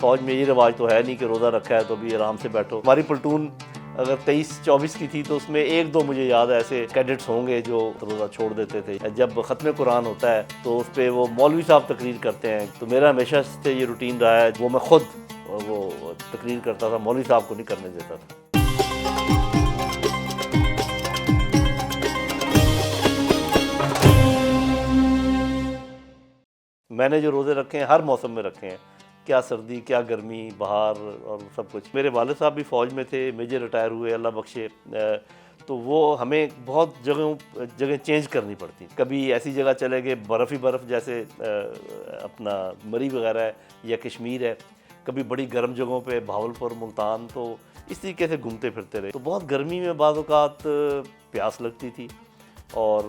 फ़ौज में ये रिवाज तो है नहीं कि रोज़ा रखा है तो भी आराम से बैठो। हमारी प्लटून अगर 23-24 की थी तो उसमें 1-2 मुझे याद है ऐसे कैडेट्स होंगे जो रोज़ा छोड़ देते थे। जब ख़त्म कुरान होता है तो उस पर वो मौलवी साहब तकरीर करते हैं, तो मेरा हमेशा से ये रूटीन रहा है, वो मैं ख़ुद वो तकरीर करता था, मौलवी साहब को नहीं करने देता था। मैंने जो रोज़े रखे हैं हर मौसम में रखे हैं, क्या सर्दी क्या गर्मी, बहार और सब कुछ। मेरे वालिद साहब भी फ़ौज में थे, मेजर रिटायर हुए, अल्लाह बख्शे। तो वो हमें बहुत जगह चेंज करनी पड़ती। कभी ऐसी जगह चले गए बर्फ़ ही बर्फ़, जैसे अपना मरी वगैरह है या कश्मीर है। कभी बड़ी गर्म जगहों पे भावलपुर, मुल्तान, तो इस तरीके से घूमते फिरते रहे। तो बहुत गर्मी में बाज़ औक़ात प्यास लगती थी और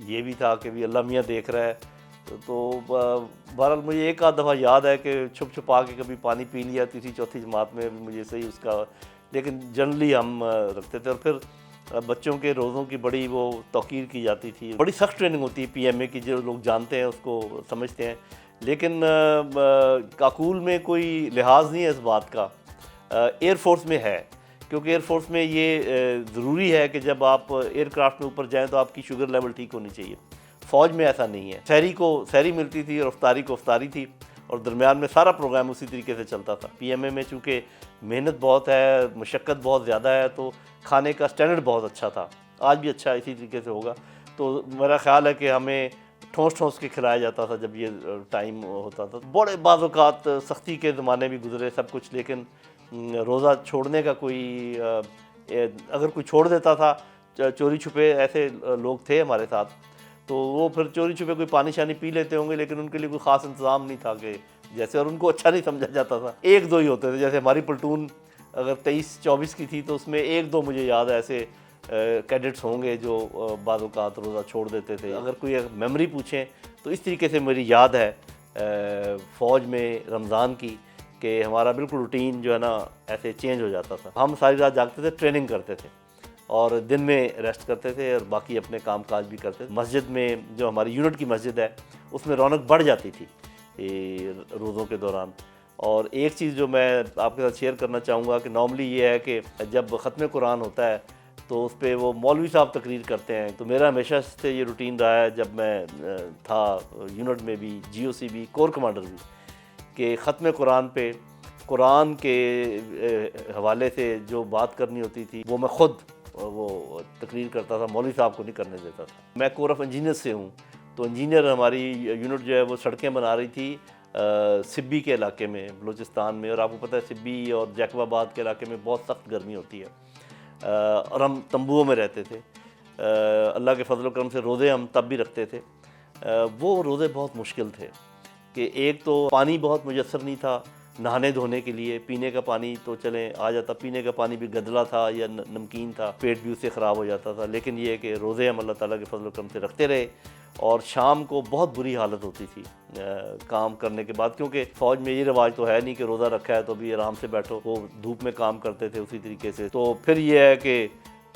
ये भी था कि भी अल्लाह मियाँ देख रहा है। तो बहरहाल मुझे एक आध दफ़ा याद है कि छुप छुपा के कभी पानी पी लिया, तीसरी चौथी जमात में मुझे सही उसका, लेकिन जनरली हम रखते थे। और फिर बच्चों के रोज़ों की बड़ी वो तौक़ीर की जाती थी। बड़ी सख्त ट्रेनिंग होती है पीएमए की, जो लोग जानते हैं उसको समझते हैं, लेकिन काकूल में कोई लिहाज नहीं है इस बात का। एयर फोर्स में है, क्योंकि एयर फोर्स में ये ज़रूरी है कि जब आप एयरक्राफ्ट में ऊपर जाएँ तो आपकी शुगर लेवल ठीक होनी चाहिए। फ़ौज में ऐसा नहीं है। सहरी को सहरी मिलती थी और इफ्तारी को इफ्तारी थी, और दरमियान में सारा प्रोग्राम उसी तरीके से चलता था। पीएमए में चूँकि मेहनत बहुत है, मशक्क़त बहुत ज़्यादा है, तो खाने का स्टैंडर्ड बहुत अच्छा था। आज भी अच्छा इसी तरीके से होगा। तो मेरा ख़्याल है कि हमें ठोंस ठोंस के खिलाया जाता था जब ये टाइम होता था। बड़े बाज़ औक़ात सख्ती के ज़माने भी गुज़रे सब कुछ, लेकिन रोज़ा छोड़ने का कोई अगर कोई छोड़ देता था, चोरी छुपे ऐसे लोग थे हमारे साथ, तो वो फिर चोरी छुपे कोई पानी शानी पी लेते होंगे, लेकिन उनके लिए कोई ख़ास इंतज़ाम नहीं था कि जैसे, और उनको अच्छा नहीं समझा जाता था। 1-2 ही होते थे। जैसे हमारी प्लटून अगर 23-24 की थी तो उसमें 1-2 मुझे याद है ऐसे कैडेट्स होंगे जो बाज़ औक़ात रोज़ा छोड़ देते थे। अगर कोई मेमोरी पूछें तो इस तरीके से मेरी याद है फ़ौज में रमज़ान की, कि हमारा बिल्कुल रूटीन जो है ना ऐसे चेंज हो जाता था। हम सारी रात जागते थे, ट्रेनिंग करते थे और दिन में रेस्ट करते थे और बाकी अपने काम काज भी करते थे। मस्जिद में, जो हमारी यूनिट की मस्जिद है, उसमें रौनक बढ़ जाती थी रोज़ों के दौरान। और एक चीज़ जो मैं आपके साथ शेयर करना चाहूँगा कि नॉर्मली ये है कि जब ख़त्म कुरान होता है तो उस पर वो मौलवी साहब तकरीर करते हैं। तो मेरा हमेशा से ये रूटीन रहा है, जब मैं था यूनिट में भी, GOC भी, कोर कमांडर भी, कि ख़त्म कुरान पे कुरान के हवाले से जो बात करनी होती थी वो मैं ख़ुद वो तकरीर करता था, मौलवी साहब को नहीं करने देता था। मैं कोर ऑफ इंजीनियर से हूँ, तो इंजीनियर हमारी यूनिट जो है वो सड़कें बना रही थी सिब्बी के इलाके में, बलूचिस्तान में। और आपको पता है सिब्बी और जैकबाबाद के इलाके में बहुत सख्त गर्मी होती है, और हम तंबुओं में रहते थे। अल्लाह के फजल करम से रोज़े हम तब भी रखते थे। वो रोज़े बहुत मुश्किल थे कि एक तो पानी बहुत मुयस्सर नहीं था नहाने धोने के लिए। पीने का पानी तो चलें आ जाता, पीने का पानी भी गदला था या नमकीन था, पेट भी उससे ख़राब हो जाता था। लेकिन ये कि रोज़े हम अल्लाह ताला के फजल करम से रखते रहे, और शाम को बहुत बुरी हालत होती थी काम करने के बाद, क्योंकि फ़ौज में ये रिवाज तो है नहीं कि रोज़ा रखा है तो भी आराम से बैठो। वो धूप में काम करते थे उसी तरीके से। तो फिर ये है कि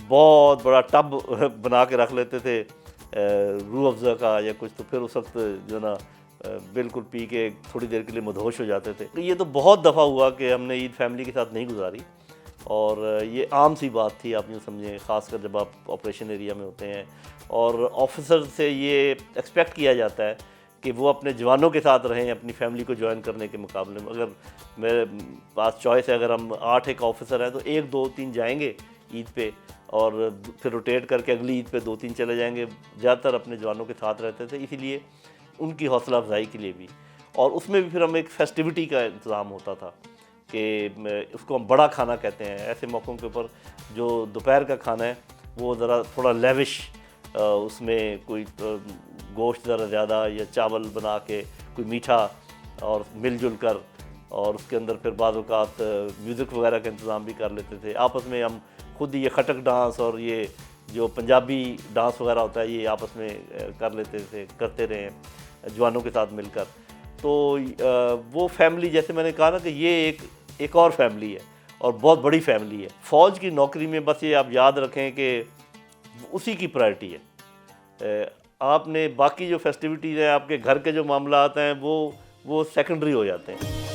बहुत बड़ा टब बना के रख लेते थे रूह अफ़ज़ा का या कुछ, तो फिर उस वक्त जो ना बिल्कुल पी के थोड़ी देर के लिए मदहोश हो जाते थे। तो ये तो बहुत दफ़ा हुआ कि हमने ईद फैमिली के साथ नहीं गुजारी, और ये आम सी बात थी, आप यूँ समझें, ख़ासकर जब आप ऑपरेशन एरिया में होते हैं। और ऑफिसर से ये एक्सपेक्ट किया जाता है कि वो अपने जवानों के साथ रहें अपनी फैमिली को ज्वाइन करने के मुकाबले में। अगर मेरे पास चॉइस है, अगर हम 8 एक ऑफिसर हैं तो 1, 2, 3 जाएंगे ईद पे, और फिर रोटेट करके अगली ईद पे 2-3 चले जाएंगे। ज़्यादातर अपने जवानों के साथ रहते थे, इसीलिए उनकी हौसला अफजाई के लिए भी। और उसमें भी फिर हम एक फेस्टिविटी का इंतज़ाम होता था कि उसको हम बड़ा खाना कहते हैं। ऐसे मौक़ों के ऊपर जो दोपहर का खाना है वो ज़रा थोड़ा लेविश, उसमें कोई गोश्त ज़रा ज़्यादा या चावल बना के, कोई मीठा और मिलजुल कर, और उसके अंदर फिर बाज़ औक़ात म्यूज़िक वगैरह का इंतज़ाम भी कर लेते थे। आपस में हम खुद ही ये खटक डांस और ये जो पंजाबी डांस वगैरह होता है ये आपस में कर लेते थे, करते रहे जवानों के साथ मिलकर। तो वो फैमिली, जैसे मैंने कहा ना कि ये एक और फैमिली है और बहुत बड़ी फैमिली है। फ़ौज की नौकरी में बस ये आप याद रखें कि उसी की प्रायोरिटी है। आपने बाकी जो फेस्टिविटीज़ हैं, आपके घर के जो मामलात हैं, वो सेकेंडरी हो जाते हैं।